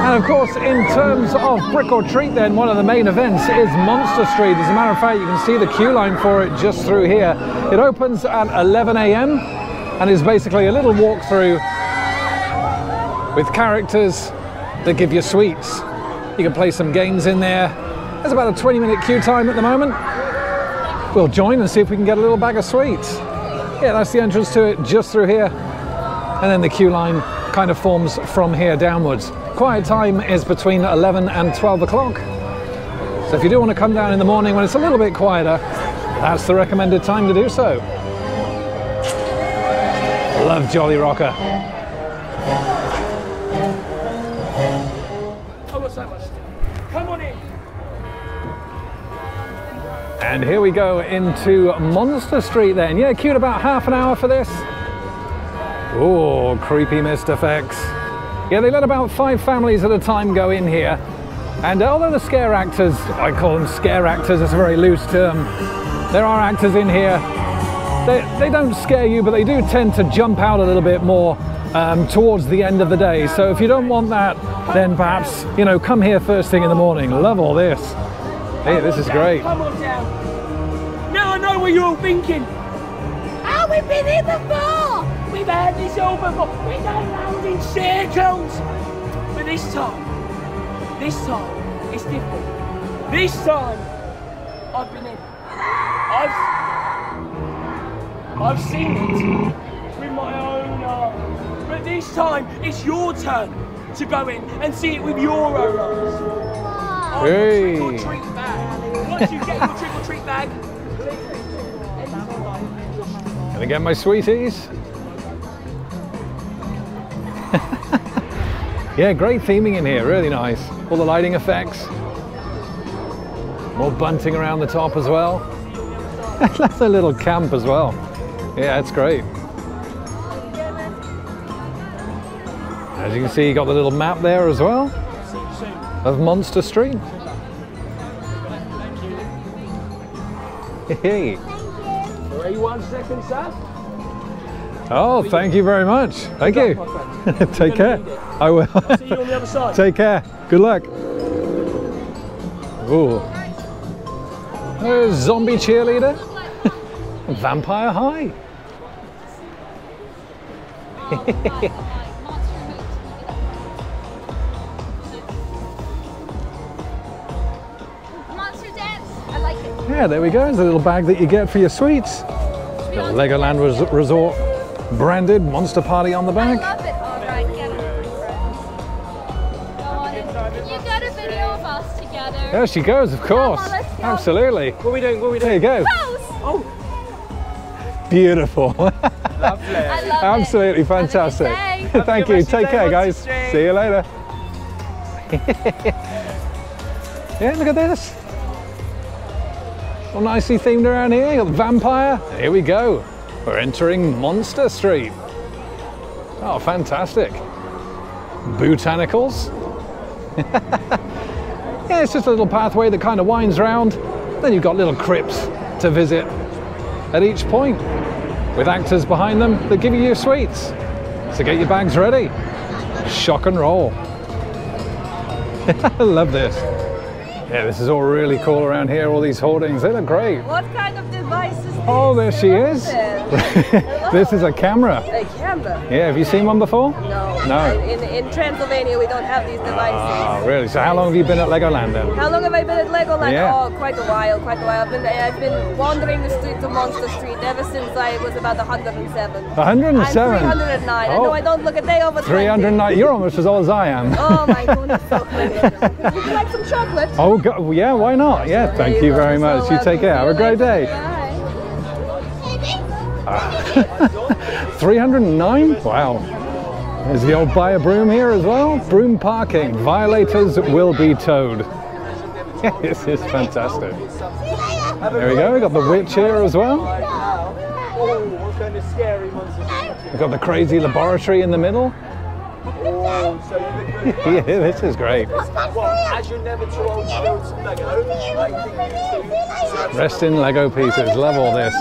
And of course, in terms of brick or treat then, one of the main events is Monster Street. As a matter of fact, you can see the queue line for it just through here. It opens at 11 AM and is basically a little walkthrough with characters that give you sweets. You can play some games in there. There's about a 20-minute queue time at the moment. We'll join and see if we can get a little bag of sweets. Yeah, that's the entrance to it, just through here. And then the queue line kind of forms from here downwards. Quiet time is between 11 and 12 o'clock. So if you do want to come down in the morning when it's a little bit quieter, that's the recommended time to do so. Love Jolly Rocker. Come on in. And here we go into Monster Street then. Yeah, queued about half an hour for this. Oh, creepy mist effects. Yeah, they let about 5 families at a time go in here. And although the scare actors, I call them scare actors, it's a very loose term. There are actors in here. They don't scare you, but they do tend to jump out a little bit more towards the end of the day. So if you don't want that, then perhaps, you know, come here first thing in the morning. Love all this. Hey, this is great. Come on down. Now I know what you're all thinking. Oh, we've been here before. We've had this all before. We go round in circles. But this time it's different. This time, I've been in. I've seen it with my own eyes. But this time, it's your turn to go in and see it with your own eyes. Hey. Trick or treat bag. Once you get your trick or treat bag, Gonna get my sweeties. Yeah, great theming in here, really nice. All the lighting effects. More bunting around the top as well. That's a little camp as well. Yeah, it's great. As you can see, you got the little map there as well of Monster Street. Hey. 1 second, sir. Oh, thank you very much. Thank you. Take care. I will. See you on the other side. Take care. Good luck. Ooh. There's zombie cheerleader. Vampire high. Monster dance. I like it. Yeah, there we go. There's a little bag that you get for your sweets. The Legoland Resort branded Monster Party on the I back. love it. All right, get it. Go on in. Can you get a video of us together? There she goes, of course. Come on, let's go. Absolutely. What are we doing? What are we There doing? you go. Pose. Oh, Beautiful. lovely. I love Absolutely it. fantastic. Have a good day. Thank Have a you. good Take rest of care, your day, guys. Monster Street. See you later. Yeah, look at this. All nicely themed around here. You got the vampire. Here we go. We're entering Monster Street. Oh, fantastic. Botanicals. Yeah, it's just a little pathway that kind of winds round. Then you've got little crypts to visit at each point with actors behind them that give you your sweets. So get your bags ready. Shock and roll. I love this. Yeah, this is all really cool around here, all these hoardings. They look great. What kind of device is this? Oh, there she is. This is a camera. A camera? Yeah, have you seen one before? No. No. In Transylvania, we don't have these devices. Oh, really? So how long have you been at Legoland then? How long have I been at Legoland? Yeah. Oh, quite a while. I've been wandering the street to Monster Street ever since I was about 107. 107? I'm 309. Oh. I know I don't look a day over 20. 309. You're almost as old as I am. Oh my goodness, so clever. Would you like some chocolate? Oh, yeah, why not? Yeah, thank you very much. You take care. Have a great day. 309? Wow. There's the old buy a broom here as well. Broom parking. Violators will be towed. This is fantastic. There we go. We've got the witch here as well. We've got the crazy laboratory in the middle. Yeah, this is great. As you're never too old to build some Lego, Rest in Lego pieces. Love all this.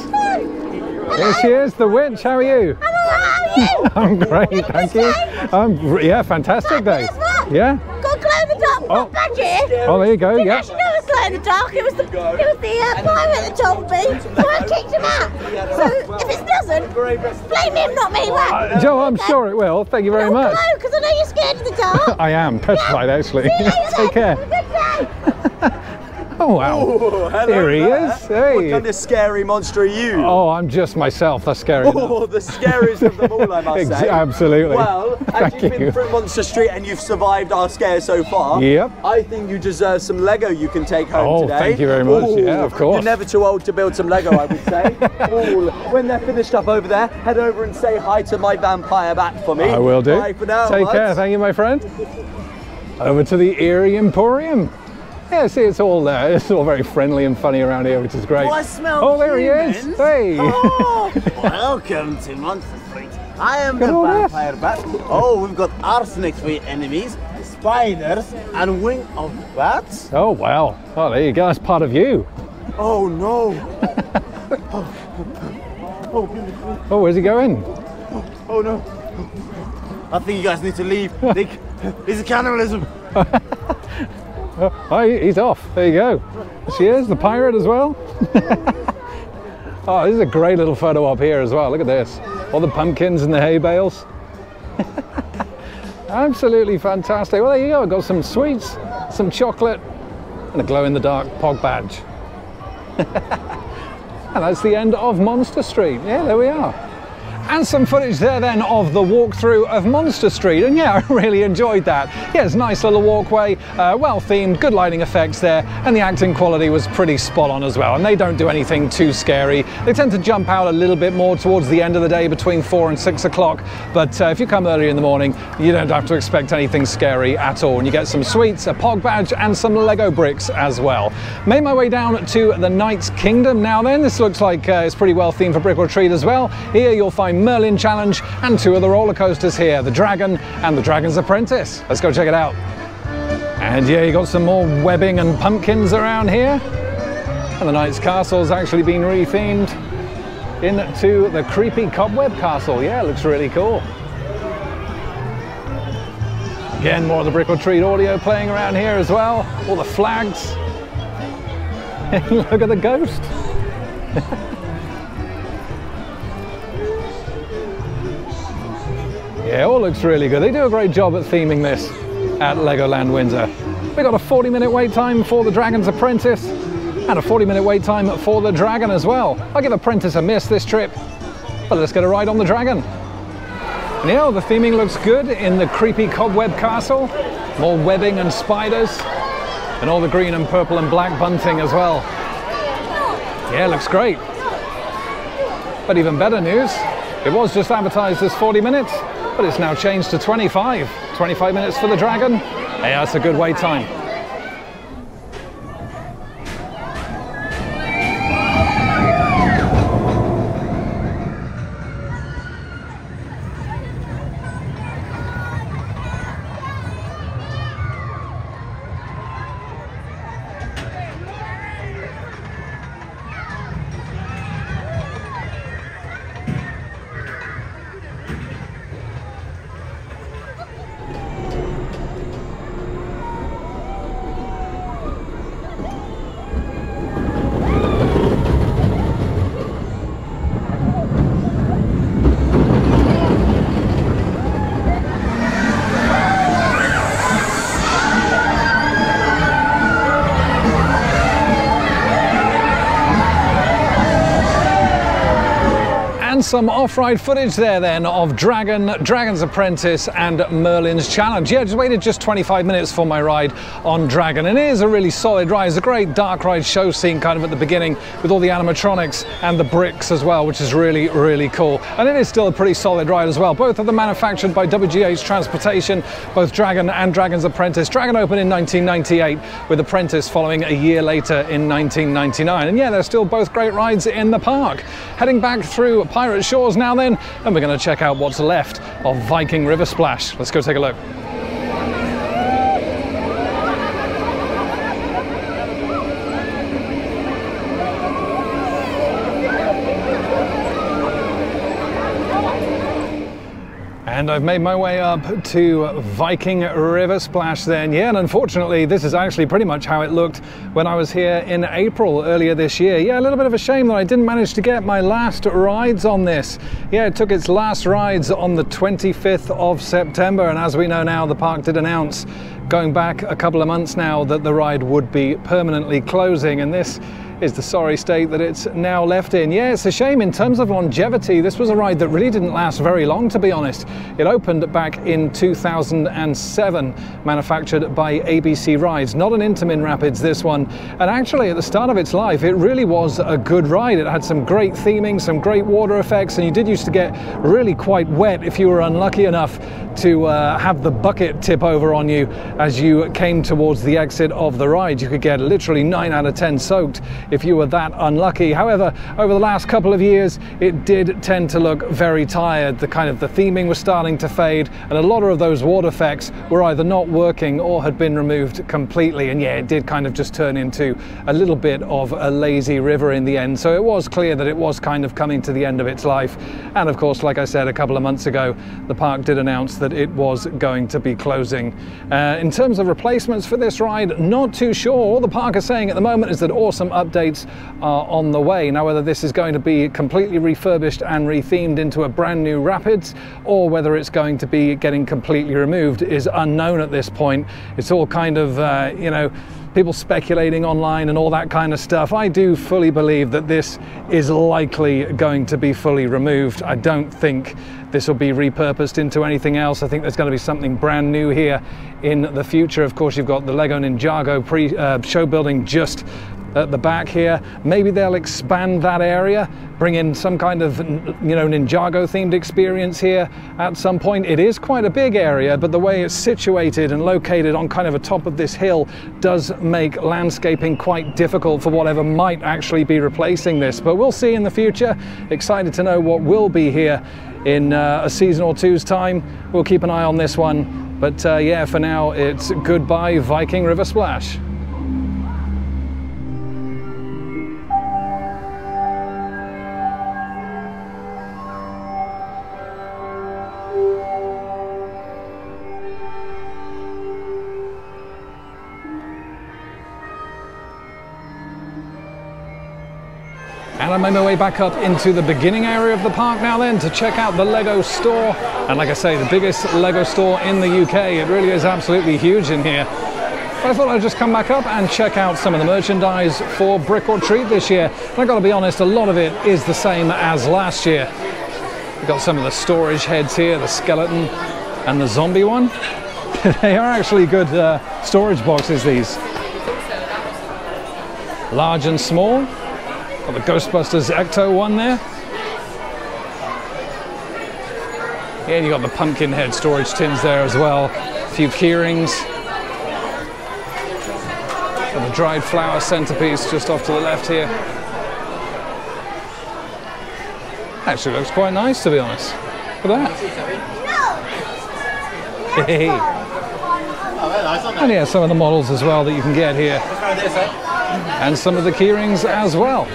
Here she is, the witch. How are you? I'm great, thank you. Yeah, fantastic day. Yeah. Got glow in the dark pop badge here. Oh, there you go. Yeah. Actually, no, it was glow in the dark. It was the pirate that told me. So I kicked him out. So if it doesn't, blame him, not me. Right? Joe, I'm sure it will. Thank you very much. Because I know you're scared of the dark. I am petrified, actually. Take care. Have a good day. Oh, wow. Oh, hello Here he there. is. Hey. What kind of scary monster are you? Oh, I'm just myself. That's scary. Oh, the scariest of them all, I must say. Absolutely. Well, as you've been through Monster Street and you've survived our scare so far, Yep. I think you deserve some Lego you can take home today. Thank you very much. Ooh, Yeah, of course. You're never too old to build some Lego, I would say. Ooh, when they're finished up over there, head over and say hi to my vampire bat for me. I will do. Bye for now, Take care. Thank you, my friend. Over to the Eerie Emporium. Yeah, see, it's all very friendly and funny around here, which is great. Oh, I smell Oh, there he is. Hey. Oh, welcome to Monster Street. I am the all this. vampire bat. Oh, we've got arsenic for your enemies, spiders, and wing of bats. Oh, wow. Oh, there you go. That's part of you. Oh, no. Oh, where's he going? Oh, no. I think you guys need to leave. This is cannibalism. Oh, he's off. There you go. She is, the pirate as well. Oh, this is a great little photo op here as well. Look at this. All the pumpkins and the hay bales. Absolutely fantastic. Well, there you go. Got some sweets, some chocolate, and a glow-in-the-dark pog badge. And that's the end of Monster Street. Yeah, there we are. And some footage there then of the walkthrough of Monster Street, and yeah, I really enjoyed that. Yeah, it's a nice little walkway, well themed, good lighting effects there, and the acting quality was pretty spot on as well, and they don't do anything too scary. They tend to jump out a little bit more towards the end of the day between 4 and 6 o'clock, but if you come early in the morning, you don't have to expect anything scary at all, and you get some sweets, a pog badge, and some Lego bricks as well. Made my way down to the Knight's Kingdom now then. This looks like it's pretty well themed for Brick or Treat as well. Here you'll find Merlin Challenge and 2 of the roller coasters here, the Dragon and the Dragon's Apprentice. Let's go check it out. And yeah, you got some more webbing and pumpkins around here. And the Knight's Castle's actually been rethemed into the creepy cobweb castle. Yeah, it looks really cool. Again, more of the Brick or Treat audio playing around here as well. All the flags. Look at the ghost. Yeah, all looks really good. They do a great job at theming this at Legoland Windsor. We got a 40-minute wait time for the Dragon's Apprentice and a 40-minute wait time for the Dragon as well. I'll give Apprentice a miss this trip, but let's get a ride on the Dragon. And yeah, the theming looks good in the creepy cobweb castle. More webbing and spiders and all the green and purple and black bunting as well. Yeah, looks great. But even better news, it was just advertised as 40 minutes, but it's now changed to 25. 25 minutes for the Dragon. Hey, that's a good wait time. And some off-ride footage there then of Dragon's Apprentice and Merlin's Challenge. Yeah, just waited just 25 minutes for my ride on Dragon, and it is a really solid ride. It's a great dark ride show scene kind of at the beginning with all the animatronics and the bricks as well, which is really, really cool. And it is still a pretty solid ride as well. Both of them manufactured by WGH Transportation, both Dragon and Dragon's Apprentice. Dragon opened in 1998 with Apprentice following a year later in 1999. And yeah, they're still both great rides in the park. Heading back through Pirate Shores now then, and we're going to check out what's left of Viking River Splash. Let's go take a look. And I've made my way up to Viking River Splash then. Yeah, and unfortunately, this is actually pretty much how it looked when I was here in April earlier this year. Yeah, a little bit of a shame that I didn't manage to get my last rides on this. Yeah, it took its last rides on the 25th of September. And as we know now, the park did announce, going back a couple of months now, that the ride would be permanently closing. And this is the sorry state that it's now left in. Yeah, it's a shame in terms of longevity. This was a ride that really didn't last very long, to be honest. It opened back in 2007, manufactured by ABC Rides. Not an Intamin Rapids, this one. And actually, at the start of its life, it really was a good ride. It had some great theming, some great water effects, and you did used to get really quite wet if you were unlucky enough to have the bucket tip over on you as you came towards the exit of the ride. You could get literally 9 out of 10 soaked if you were that unlucky. However, over the last couple of years, it did tend to look very tired. The theming was starting to fade, and a lot of those water effects were either not working or had been removed completely. And yeah, it did kind of just turn into a little bit of a lazy river in the end. So it was clear that it was kind of coming to the end of its life. And of course, like I said, a couple of months ago, the park did announce that it was going to be closing. In terms of replacements for this ride, not too sure. All the park is saying at the moment is that awesome updates are on the way. Now, whether this is going to be completely refurbished and rethemed into a brand new Rapids, or whether it's going to be getting completely removed, is unknown at this point. It's all kind of, you know, people speculating online and all that kind of stuff. I do fully believe that this is likely going to be fully removed. I don't think this will be repurposed into anything else. I think there's going to be something brand new here in the future. Of course, you've got the Lego Ninjago show building just at the back here. Maybe they'll expand that area, bring in some kind of, you know, Ninjago themed experience here at some point. It is quite a big area, but the way it's situated and located on kind of a top of this hill does make landscaping quite difficult for whatever might actually be replacing this. But we'll see in the future. Excited to know what will be here in a season or two's time. We'll keep an eye on this one. But yeah, for now, it's goodbye Viking River Splash. And I made my way back up into the beginning area of the park now then to check out the Lego store. And like I say, the biggest Lego store in the UK. It really is absolutely huge in here. But I thought I'd just come back up and check out some of the merchandise for Brick or Treat this year. And I've got to be honest, a lot of it is the same as last year. We've got some of the storage heads here, the skeleton and the zombie one. They are actually good storage boxes, these. Large and small. Got the Ghostbusters Ecto one there. Yeah, and you got the pumpkin head storage tins there as well. A few key rings. Got the dried flower centerpiece just off to the left here. Actually looks quite nice, to be honest. Look at that. Hey. And yeah, some of the models as well that you can get here. And some of the key rings as well.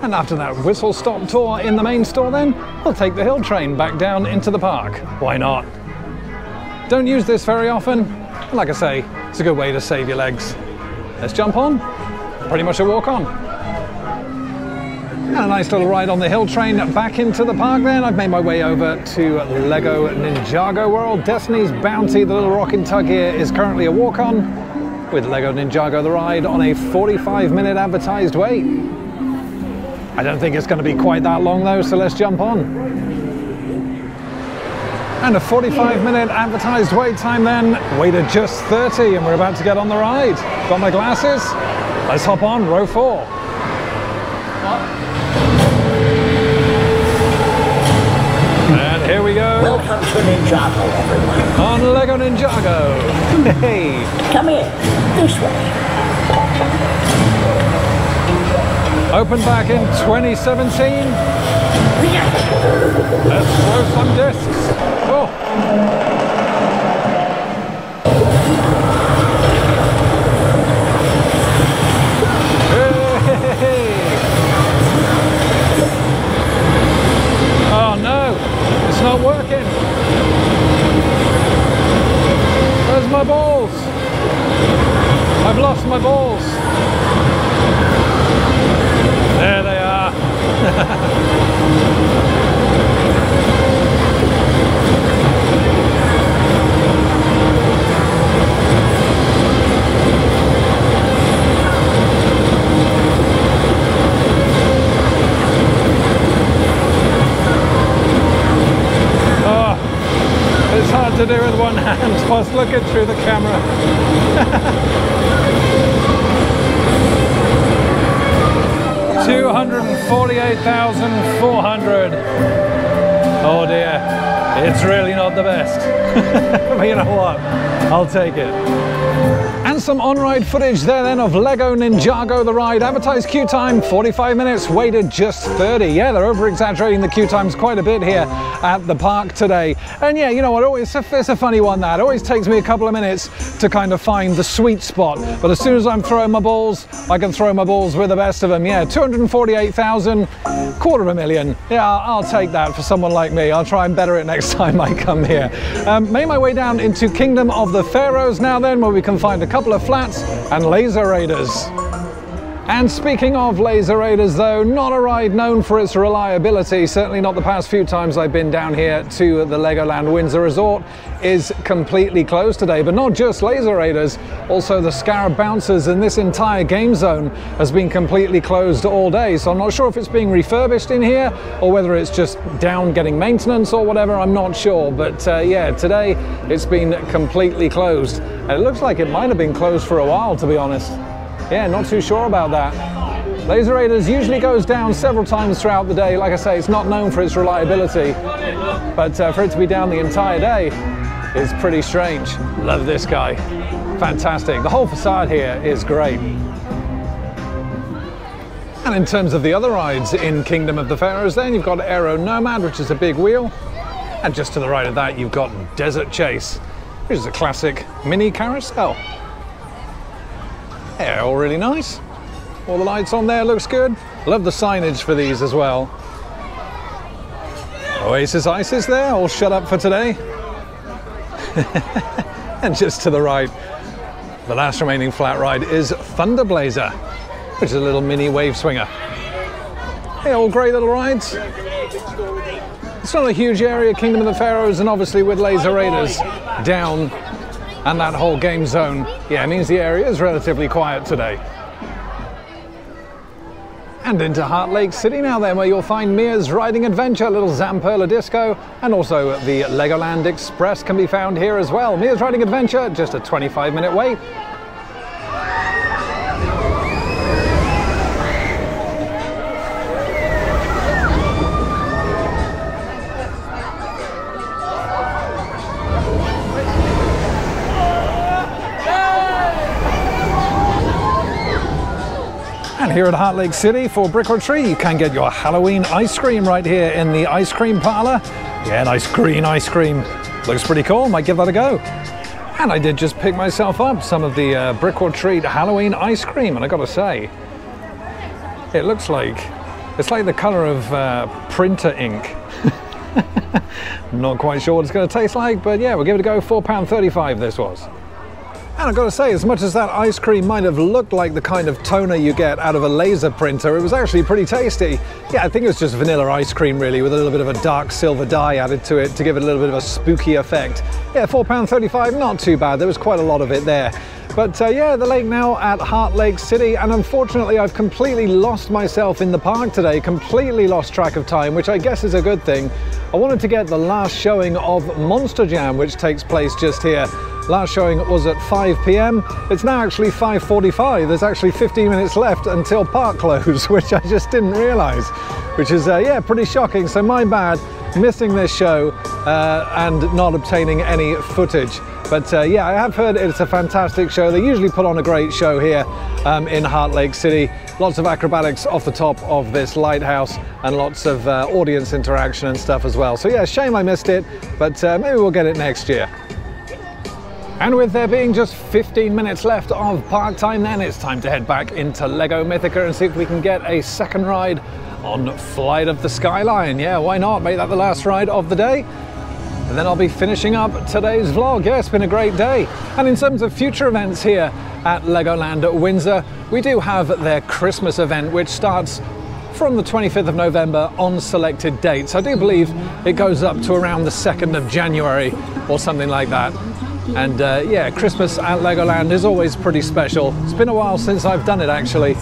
And after that whistle stop tour in the main store then, we'll take the hill train back down into the park. Why not? Don't use this very often. But like I say, it's a good way to save your legs. Let's jump on. Pretty much a walk on. And a nice little ride on the hill train back into the park then. I've made my way over to Lego Ninjago World. Destiny's Bounty, the little rocking tug here, is currently a walk on, with Lego Ninjago the ride on a 45-minute advertised wait. I don't think it's going to be quite that long though, so let's jump on. And a 45-minute advertised wait time then, waited just 30 and we're about to get on the ride. Got my glasses? Let's hop on row 4. And here we go. Welcome to Ninjago, everyone. On Lego Ninjago. Hey. Come in, this way. Opened back in 2017. Let's throw some discs. Oh. Hey. Oh no, it's not working. Where's my balls? I've lost my balls. There they are. Oh, it's hard to do with one hand whilst looking through the camera. 248,400. Oh dear, it's really not the best. But you know what, I'll take it. And some on-ride footage there then of Lego Ninjago the ride. Advertised queue time 45 minutes, waited just 30. Yeah, they're over-exaggerating the queue times quite a bit here at the park today. And yeah, you know what, it's a funny one that. It always takes me a couple of minutes to kind of find the sweet spot. But as soon as I'm throwing my balls, I can throw my balls with the best of them. Yeah, 248,000, $250,000. Yeah, I'll take that for someone like me. I'll try and better it next time I come here. Made my way down into Kingdom of the Pharaohs now then, where we can find a couple of flats and laser raiders. And speaking of laser raiders though, not a ride known for its reliability, certainly not the past few times I've been down here to the Legoland Windsor Resort, is completely closed today. But not just laser raiders, also the Scarab Bouncers in this entire game zone has been completely closed all day. So I'm not sure if it's being refurbished in here or whether it's just down getting maintenance or whatever, I'm not sure. But yeah, today it's been completely closed. And it looks like it might have been closed for a while, to be honest. Yeah, not too sure about that. Laser Raiders usually goes down several times throughout the day. Like I say, it's not known for its reliability, but for it to be down the entire day is pretty strange. Love this guy. Fantastic. The whole facade here is great. And in terms of the other rides in Kingdom of the Pharaohs, then you've got Aero Nomad, which is a big wheel. And just to the right of that, you've got Desert Chase, which is a classic mini carousel. Yeah, all really nice. All the lights on there, looks good. Love the signage for these as well. Oasis Isis there, all shut up for today. And just to the right, the last remaining flat ride is Thunderblazer, which is a little mini wave swinger. Yeah, all great little rides. It's not a huge area, Kingdom of the Pharaohs, and obviously with Laser Raiders down and that whole game zone, yeah, it means the area is relatively quiet today. And into Heart Lake City now then, where you'll find Mia's Riding Adventure, little Zamperla Disco, and also the Legoland Express can be found here as well. Mia's Riding Adventure, just a 25-minute wait. And here at Heart Lake City for Brick or Tree, you can get your Halloween ice cream right here in the ice cream parlor. Yeah, nice green ice cream. Looks pretty cool, might give that a go. And I did just pick myself up some of the Brick or Treat Halloween ice cream, and I gotta say, it looks like, it's like the color of printer ink. I'm not quite sure what it's gonna taste like, but yeah, we'll give it a go. £4.35 this was. And I've got to say, as much as that ice cream might have looked like the kind of toner you get out of a laser printer, it was actually pretty tasty. Yeah, I think it was just vanilla ice cream really, with a little bit of a dark silver dye added to it to give it a little bit of a spooky effect. Yeah, £4.35, not too bad. There was quite a lot of it there. But yeah, the lake now at Heart Lake City, and unfortunately I've completely lost myself in the park today, completely lost track of time, which I guess is a good thing. I wanted to get the last showing of Monster Jam, which takes place just here. Last showing was at 5 p.m. It's now actually 5:45. There's actually 15 minutes left until park close, which I just didn't realize, which is yeah, pretty shocking. So my bad, missing this show and not obtaining any footage. But yeah, I have heard it's a fantastic show. They usually put on a great show here in Heart Lake City. Lots of acrobatics off the top of this lighthouse and lots of audience interaction and stuff as well. So yeah, shame I missed it, but maybe we'll get it next year. And with there being just 15 minutes left of park time, then it's time to head back into Lego Mythica and see if we can get a second ride on Flight of the Skyline. Yeah, why not? Make that the last ride of the day. And then I'll be finishing up today's vlog. Yeah, it's been a great day. And in terms of future events here at Legoland Windsor, we do have their Christmas event, which starts from the 25th of November on selected dates. I do believe it goes up to around the 2nd of January or something like that. And yeah, Christmas at Legoland is always pretty special. It's been a while since I've done it actually.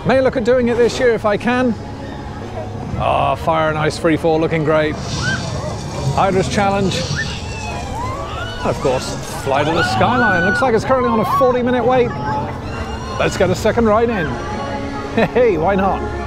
May look at doing it this year if I can. Ah, Fire and Ice Free Fall looking great. Hydra's Challenge. And of course, Flight of the Skyline. Looks like it's currently on a 40-minute wait. Let's get a second ride in. Hey, why not?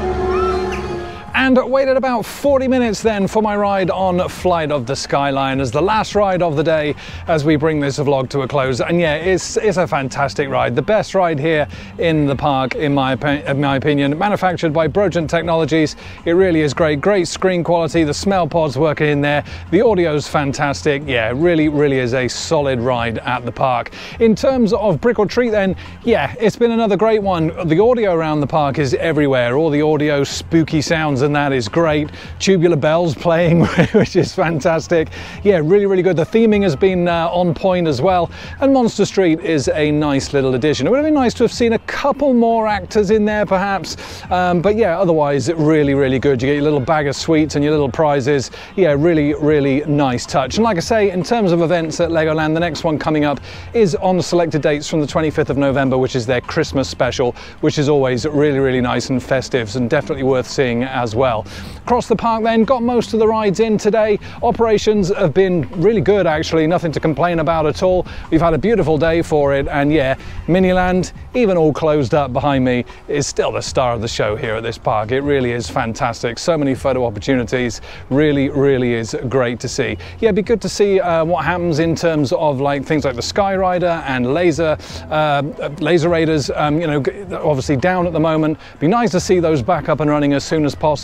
And waited about 40 minutes then for my ride on Flight of the Skyline as the last ride of the day as we bring this vlog to a close. And yeah, it's a fantastic ride. The best ride here in the park, in my opinion. Manufactured by Brogent Technologies. It really is great. Great screen quality. The smell pod's working in there. The audio's fantastic. Yeah, it really is a solid ride at the park. In terms of Brick or Treat then, yeah, it's been another great one. The audio around the park is everywhere. All the audio, spooky sounds, and that is great. Tubular bells playing, which is fantastic. Yeah, really good. The theming has been on point as well, and Monster Street is a nice little addition. It would have been nice to have seen a couple more actors in there perhaps, but yeah, otherwise really good. You get your little bag of sweets and your little prizes. Yeah, really nice touch. And like I say, in terms of events at Legoland, the next one coming up is on selected dates from the 25th of November, which is their Christmas special, which is always really nice and festive and definitely worth seeing as well. Across the park then, got most of the rides in today. Operations have been really good actually, nothing to complain about at all. We've had a beautiful day for it, and yeah, Miniland, even all closed up behind me, is still the star of the show here at this park. It really is fantastic. So many photo opportunities, really is great to see. Yeah, it'd be good to see what happens in terms of like things like the Skyrider and Laser Raiders, you know, obviously down at the moment. Be nice to see those back up and running as soon as possible,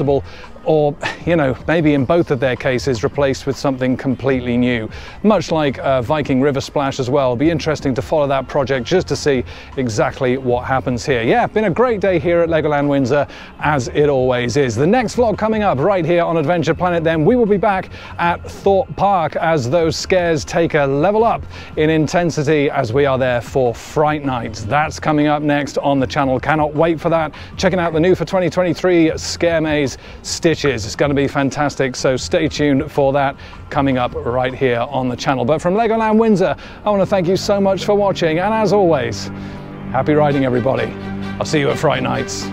or you know, maybe in both of their cases replaced with something completely new, much like Viking River Splash as well. It'll be interesting to follow that project just to see exactly what happens here. Yeah, been a great day here at Legoland Windsor, as it always is. The next vlog coming up right here on Adventure Planet, then we will be back at Thorpe Park as those scares take a level up in intensity as we are there for Fright Nights. That's coming up next on the channel. Cannot wait for that. Checking out the new for 2023 Scare Maze Stitches. It's going to be fantastic, so stay tuned for that coming up right here on the channel. But from Legoland Windsor, I want to thank you so much for watching, and as always, happy riding everybody. I'll see you at Fright Nights.